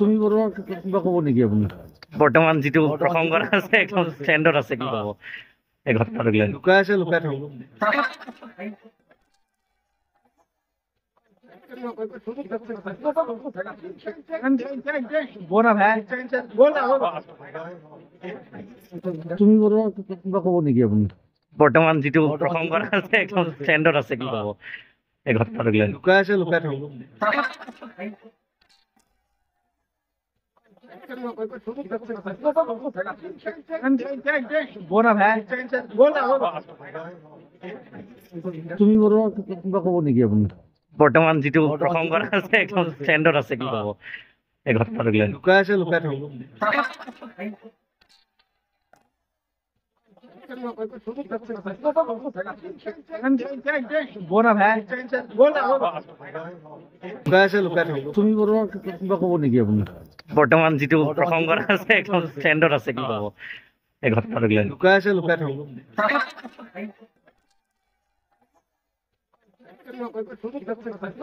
তুমি কিবা ক'ব নেকি আপুনি? বৰ্তমান যিটো প্ৰসংগ আছে একদম ট্ৰেণ্ডত আছে, কি ক'ব এই ঘটনাটোক লৈ? তুমি কিবা ক'ব নেকি আপুনি? বৰ্তমান যিটো প্ৰসংগ আছে একদম ট্ৰেণ্ডত আছে, কি ক'ব এই ঘটনাটোক লৈ? তুমি কিবা ক'ব নেকি আপুনি? বৰ্তমান যিটো প্ৰসংগ আছে একদম ট্ৰেণ্ডত আছে, কি ক'ব এই ঘটনাটোক লৈ? তুমি কিবা ক'ব নেকি আপুনি? বৰ্তমান যিটো প্ৰসংগ আছে একদম ট্ৰেণ্ডত আছে, কি ক'ব এই ঘটনাটোক লৈ?